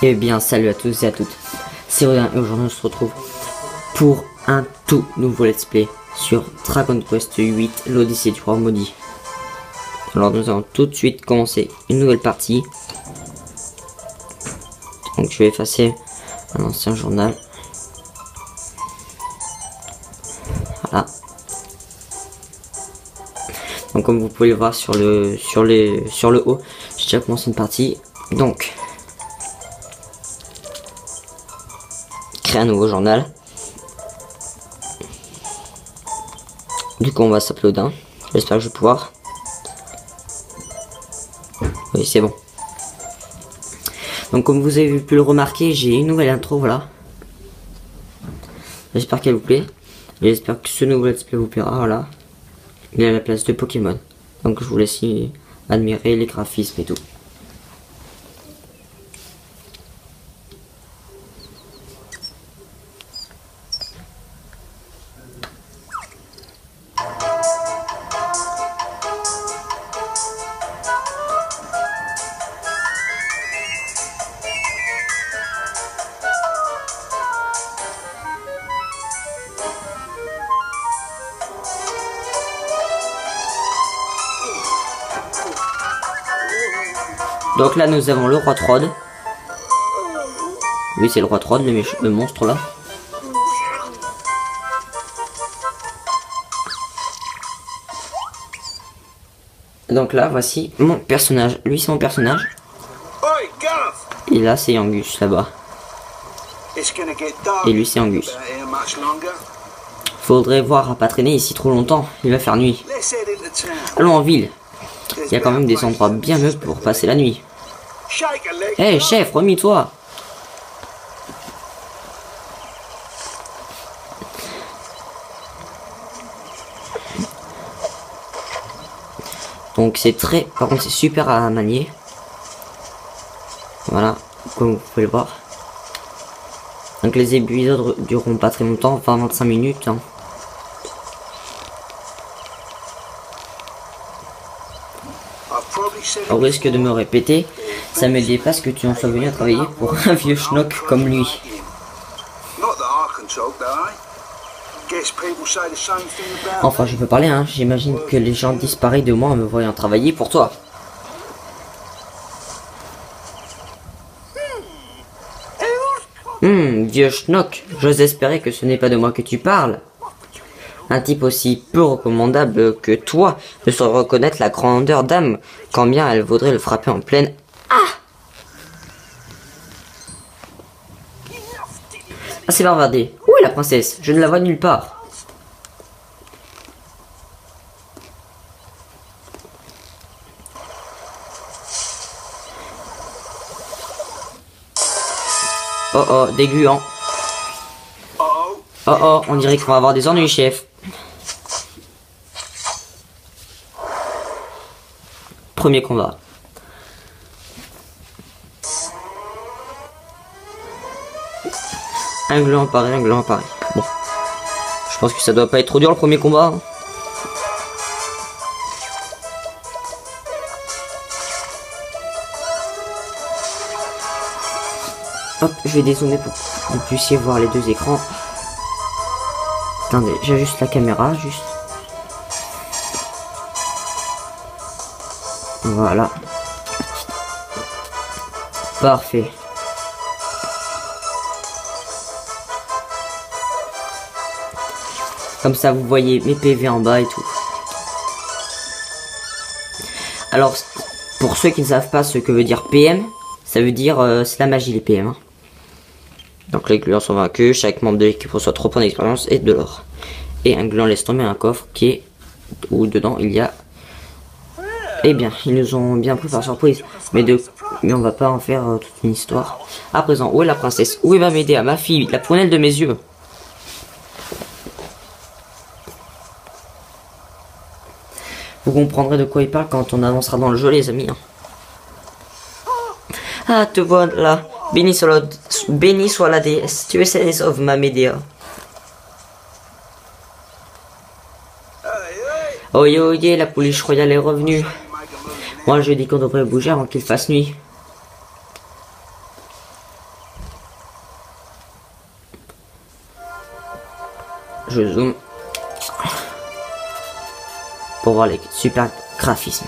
Eh bien, salut à tous et à toutes, c'est Rodin et aujourd'hui on se retrouve pour un tout nouveau let's play sur Dragon Quest 8, l'Odyssée du Roi Maudit. Alors nous allons tout de suite commencer une nouvelle partie. Donc je vais effacer un ancien journal. Voilà. Donc comme vous pouvez le voir sur le haut, j'ai déjà commencé une partie. Donc créer un nouveau journal. Du coup on va s'appeler Odin. J'espère que je vais pouvoir. Oui, c'est bon. Donc comme vous avez pu le remarquer, j'ai une nouvelle intro, voilà. J'espère qu'elle vous plaît. Et j'espère que ce nouveau let's play vous plaira, voilà. Il est à la place de Pokémon. Donc je vous laisse y admirer les graphismes et tout. Donc là nous avons le roi Trod. Oui, c'est le roi Trod, le monstre là. Donc là voici mon personnage. Lui c'est mon personnage. Et là c'est Angus là-bas. Et lui c'est Angus. Faudrait voir à pas traîner ici trop longtemps, il va faire nuit. Allons en ville. Il y a quand même des endroits bien mieux pour passer la nuit. Hé, chef, remis-toi. Donc c'est très... Par contre c'est super à manier. Voilà, comme vous pouvez le voir. Donc les épisodes dureront pas très longtemps, 20-25 minutes. Hein. Au risque de me répéter, ça me dépasse que tu en sois venu à travailler pour un vieux schnock comme lui. Enfin, je peux parler, hein. J'imagine que les gens disparaissent de moi en me voyant travailler pour toi. Vieux schnock, j'ose espérer que ce n'est pas de moi que tu parles. Un type aussi peu recommandable que toi ne saurait reconnaître la grandeur d'âme, quand bien elle vaudrait le frapper en pleine... Ah, c'est bavardé. Où est la princesse? Je ne la vois nulle part. Oh oh, des gluants. Oh oh, on dirait qu'on va avoir des ennuis, chef. Premier combat. Un gland pareil, un gland pareil. Bon. Je pense que ça doit pas être trop dur le premier combat. Hein. Hop, je vais dézoomer pour que vous puissiez voir les deux écrans. Attendez, j'ajuste la caméra, juste. Voilà. Parfait. Comme ça, vous voyez mes PV en bas et tout. Alors, pour ceux qui ne savent pas ce que veut dire PM, ça veut dire c'est la magie les PM. Hein. Donc Donc les gluants sont vaincus, chaque membre de l'équipe reçoit 3 points d'expérience et de l'or. Et un gluant laisse tomber un coffre qui est où dedans il y a... Eh bien, ils nous ont bien pris par surprise, mais on va pas en faire toute une histoire. À présent, où est la princesse? Où est ma Médéa, ma fille, la prunelle de mes yeux? Vous comprendrez de quoi il parle quand on avancera dans le jeu, les amis. Ah, te voilà. Béni soit la déesse. Tu es saine et sauve, ma Médéa. Oye, oye, la pouliche royale est revenue. Moi, je dis qu'on devrait bouger avant qu'il fasse nuit. Je zoome. Pour voir les super graphismes.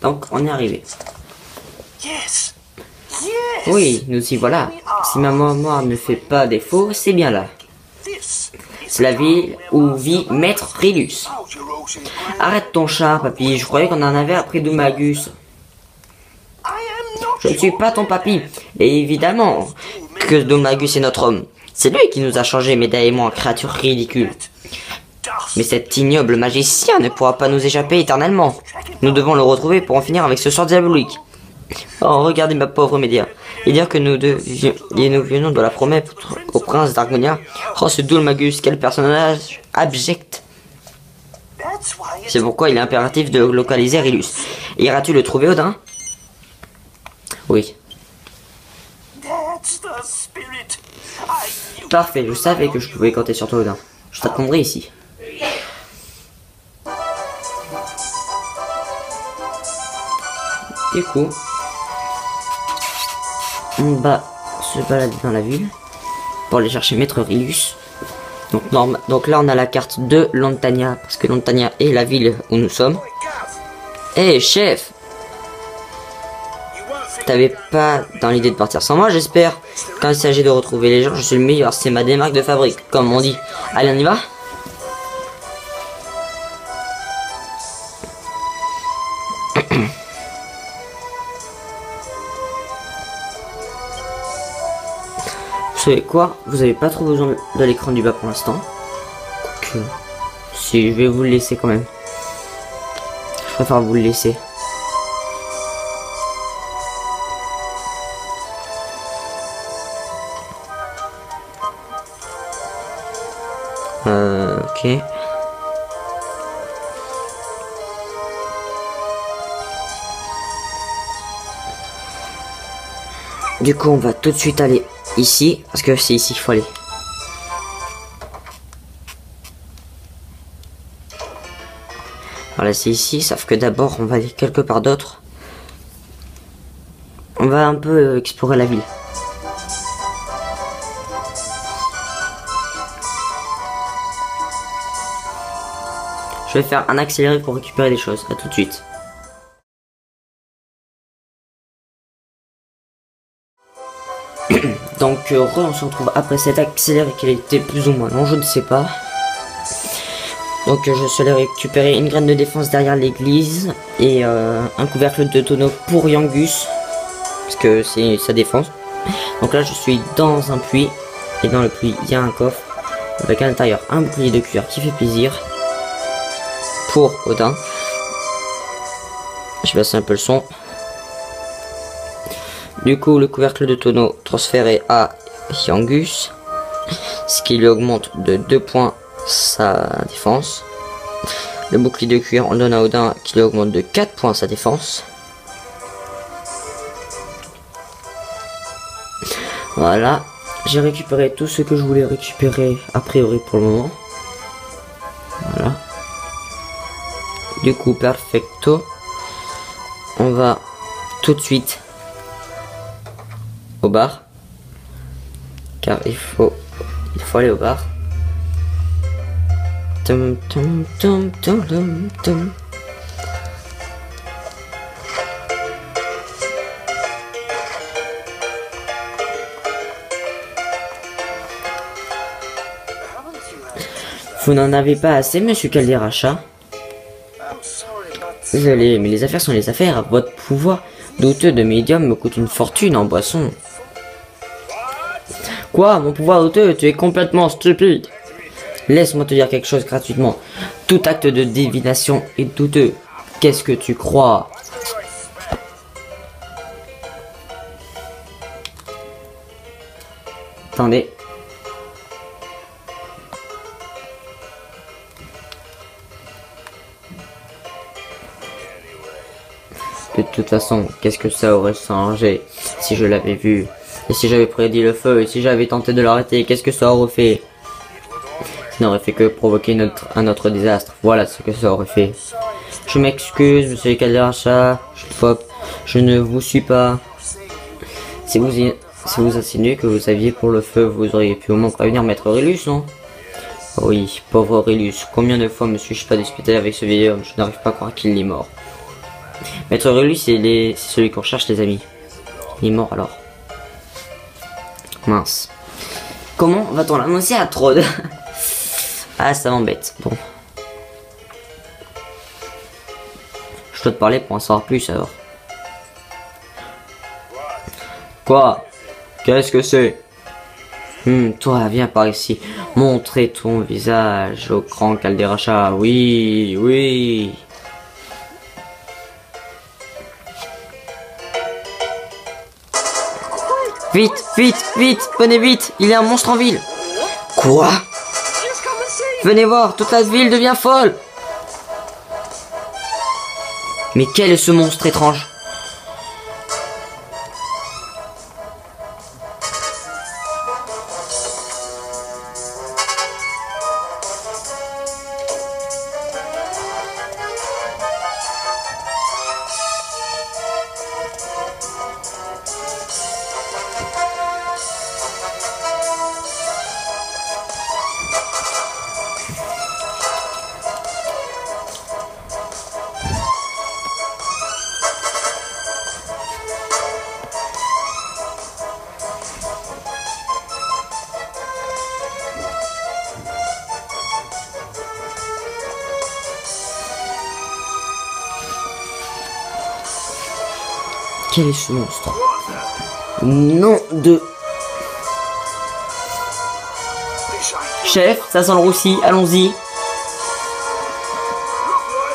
Donc, on est arrivé. Oui, nous y voilà. Si ma mémoire ne fait pas défaut, c'est bien là. C'est la ville où vit Maître Rilus. Arrête ton chat, papy. Je croyais qu'on en avait appris d'Umagus. Je ne suis pas ton papy. Et évidemment que Domagus est notre homme. C'est lui qui nous a changé, Médéa et moi, en créatures ridicules. Mais cet ignoble magicien ne pourra pas nous échapper éternellement. Nous devons le retrouver pour en finir avec ce sort diabolique. Oh, regardez ma pauvre Médéa. Et dire que nous venons de la promettre au prince d'Argonia. Oh, ce Domagus, quel personnage abject. C'est pourquoi il est impératif de localiser Rilus. Iras-tu le trouver, Odin? Oui. Parfait, je savais que je pouvais compter sur toi, Odin. Je t'attendrai ici. Du coup, on va se balader dans la ville pour aller chercher Maître Rilus. Donc là, on a la carte de Lantania, parce que Lantania est la ville où nous sommes. Eh, chef! T'avais pas dans l'idée de partir sans moi, j'espère. Quand il s'agit de retrouver les gens, je suis le meilleur. C'est ma démarque de fabrique, comme on dit. Allez, on y va? Vous savez quoi? Vous avez pas trop besoin de l'écran du bas pour l'instant. Si, je vais vous le laisser quand même. Je préfère vous le laisser. Ok. Du coup, on va tout de suite aller ici, parce que c'est ici qu'il faut aller. la laisser ici, sauf que d'abord on va aller quelque part d'autre. On va un peu explorer la ville. Je vais faire un accéléré pour récupérer des choses. À tout de suite. Donc on se retrouve après cet accéléré qui était plus ou moins long, je ne sais pas. Donc je suis allé récupérer une graine de défense derrière l'église et un couvercle de tonneau pour Yangus, parce que c'est sa défense. Donc là je suis dans un puits et dans le puits il y a un coffre avec à l'intérieur un bouclier de cuir qui fait plaisir pour Odin. Je baisse un peu le son. Du coup le couvercle de tonneau transféré à Yangus, ce qui lui augmente de 2 points sa défense. Le bouclier de cuir on donne à Odin qui lui augmente de 4 points sa défense. Voilà, j'ai récupéré tout ce que je voulais récupérer a priori pour le moment. Voilà. Du coup perfecto. On va tout de suite au bar. Car il faut aller au bar. Tum, tum, tum, tum, tum, tum. Vous n'en avez pas assez, monsieur Calderacha? Désolé, mais les affaires sont les affaires. Votre pouvoir douteux de médium me coûte une fortune en boisson. Quoi? Mon pouvoir douteux? Tu es complètement stupide. Laisse-moi te dire quelque chose gratuitement. Tout acte de divination est douteux. Qu'est-ce que tu crois? Attendez. De toute façon, qu'est-ce que ça aurait changé si je l'avais vu? Et si j'avais prédit le feu? Et si j'avais tenté de l'arrêter? Qu'est-ce que ça aurait fait? Ça n'aurait fait que provoquer un autre désastre. Voilà ce que ça aurait fait. Je m'excuse, monsieur Calderacha. Je ne vous suis pas. Si vous insinuez que vous saviez pour le feu, vous auriez pu au moins prévenir Maître Aurelius, non? Oui, pauvre Aurelius. Combien de fois me suis-je pas disputé avec ce vieil homme? Je n'arrive pas à croire qu'il est mort. Maître Aurelius, c'est celui qu'on cherche, les amis. Il est mort alors. Mince. Comment va-t-on l'annoncer à Trode? Ah, ça m'embête. Bon. Je dois te parler pour en savoir plus alors. Quoi? Qu'est-ce que c'est? Toi, viens par ici. Montrez ton visage au grand Calderacha. Oui, oui. Vite, vite, vite, venez vite, il y a un monstre en ville. Quoi? Venez voir, toute la ville devient folle. Mais quel est ce monstre étrange? Quel est ce monstre? Nom de... Chef, ça sent le roussi, allons-y.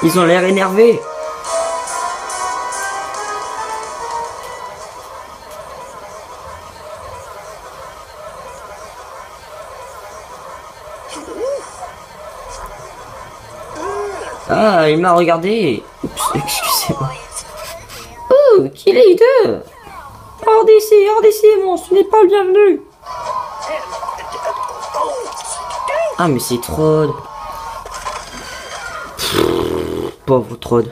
Ils ont l'air énervés. Ah, il m'a regardé. Oups, excusez-moi. Oh, qu'il est hideux. Hors d'ici, monstre, tu n'es pas le bienvenu. Ah, mais c'est trop... Pauvre Trod.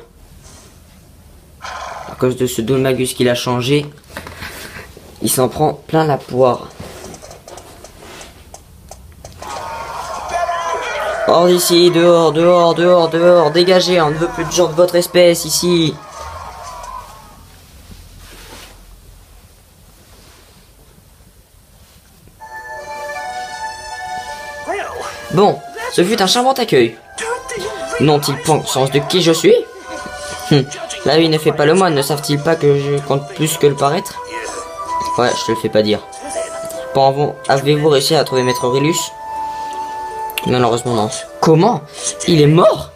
À cause de ce Dolmagus qu'il a changé, il s'en prend plein la poire. Hors d'ici, dehors, dehors, dehors, dehors, dégagez, on ne veut plus de gens de votre espèce ici. Bon, ce fut un charmant accueil. N'ont-ils pas conscience de qui je suis? La vie ne fait pas le moine, ne savent-ils pas que je compte plus que le paraître? Ouais, je te le fais pas dire. Bon, avez-vous réussi à trouver Maître Aurelius? Malheureusement non. Comment? Il est mort?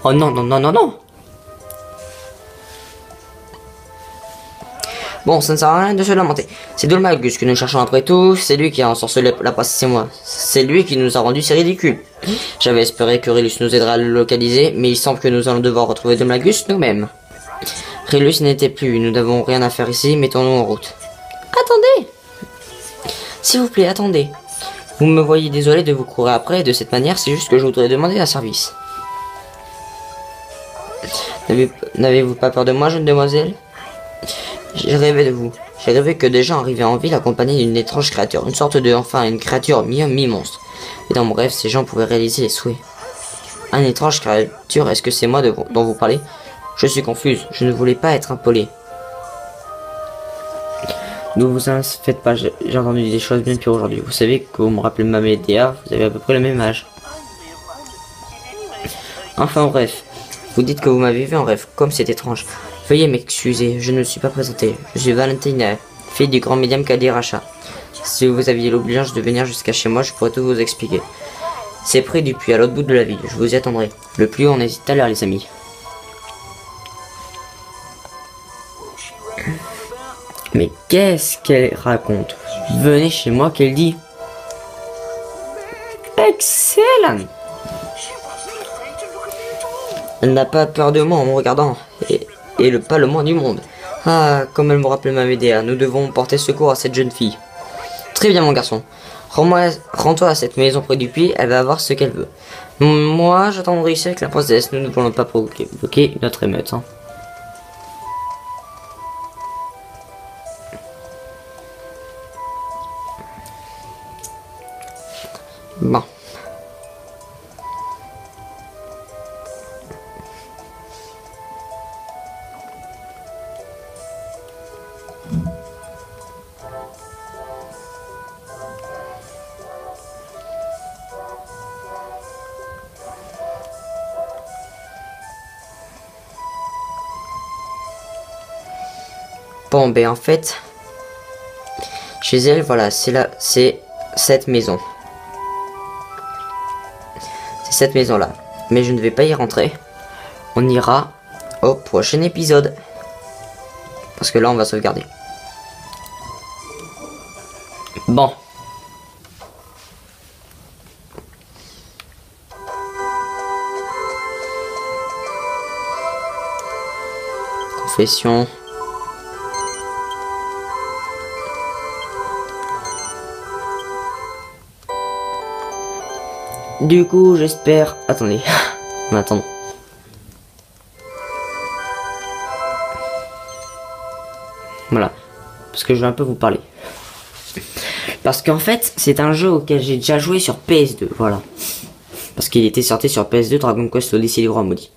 Oh non, non, non, non, non. Bon, ça ne sert à rien de se lamenter. C'est Dolmagus que nous cherchons après tout. C'est lui qui a ensorcelé la princesse et moi. C'est lui qui nous a rendu si ridicules. J'avais espéré que Aurelius nous aiderait à le localiser, mais il semble que nous allons devoir retrouver Dolmagus nous-mêmes. Aurelius n'était plus. Nous n'avons rien à faire ici. Mettons-nous en route. Attendez! S'il vous plaît, attendez. Vous me voyez désolé de vous courir après de cette manière, c'est juste que je voudrais demander un service. N'avez-vous pas peur de moi, jeune demoiselle? J'ai rêvé de vous. J'ai rêvé que des gens arrivaient en ville accompagnés d'une étrange créature, une sorte de, une créature mi-homme, mi-monstre. Et dans mon rêve, ces gens pouvaient réaliser les souhaits. Une étrange créature, est-ce que c'est moi dont vous parlez? Je suis confuse, je ne voulais pas être impoli. Ne vous en faites pas, j'ai entendu des choses bien pires aujourd'hui. Vous savez que vous me rappelez ma Médéa, vous avez à peu près le même âge. Enfin bref, vous dites que vous m'avez vu en rêve, comme c'est étrange. Veuillez m'excuser, je ne me suis pas présenté. Je suis Valentina, fille du grand médium Kadir Racha. Si vous aviez l'obligeance de venir jusqu'à chez moi, je pourrais tout vous expliquer. C'est près du puits, à l'autre bout de la ville, je vous y attendrai. Le plus haut, on hésite à l'air, les amis. Mais qu'est-ce qu'elle raconte? Venez chez moi, qu'elle dit. Excellent. Elle n'a pas peur de moi en me regardant. Et pas le moins du monde. Ah, comme elle me rappelle ma Médéa, nous devons porter secours à cette jeune fille. Très bien, mon garçon. Rends-toi à cette maison près du puits, elle va avoir ce qu'elle veut. Moi, j'attendrai ici avec la princesse, nous ne voulons pas provoquer notre émeute. Hein. Bon. Bon, ben en fait, chez elle, voilà, c'est cette maison. C'est cette maison-là. Mais je ne vais pas y rentrer. On ira au prochain épisode. Parce que là, on va sauvegarder. Bon. Confession. Du coup, j'espère... Attendez, on attend. Voilà, parce que je vais un peu vous parler. Parce qu'en fait, c'est un jeu auquel j'ai déjà joué sur PS2, voilà. Parce qu'il était sorti sur PS2, Dragon Quest Odyssey du Roi Maudit.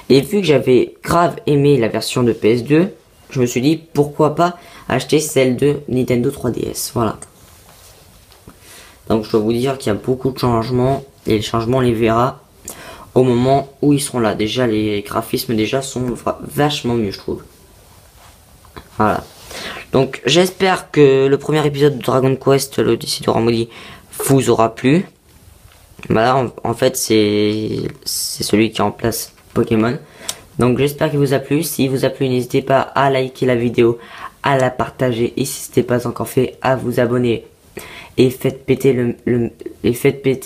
Et vu que j'avais grave aimé la version de PS2, je me suis dit, pourquoi pas acheter celle de Nintendo 3DS, voilà. Donc je dois vous dire qu'il y a beaucoup de changements et les changements on les verra au moment où ils seront là. Déjà les graphismes déjà sont vachement mieux je trouve. Voilà. Donc j'espère que le premier épisode de Dragon Quest, l'Odyssée du Roi Maudit, vous aura plu. Voilà, en fait c'est celui qui remplace Pokémon. Donc j'espère qu'il vous a plu. Si vous a plu, n'hésitez pas à liker la vidéo, à la partager et si ce n'est pas encore fait, à vous abonner. Et faites péter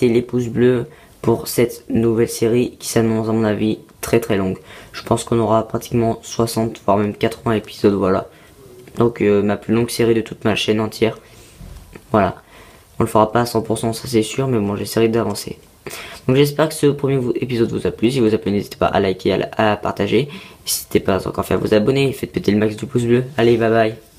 les pouces bleus pour cette nouvelle série qui s'annonce à mon avis très très longue. Je pense qu'on aura pratiquement 60 voire même 80 épisodes, voilà. Donc ma plus longue série de toute ma chaîne entière. Voilà. On le fera pas à 100%, ça c'est sûr, mais bon j'essaierai d'avancer. Donc j'espère que ce premier épisode vous a plu. Si vous a plu, n'hésitez pas à liker, à partager. N'hésitez pas encore à faire vous abonner. Faites péter le max du pouce bleu. Allez, bye bye.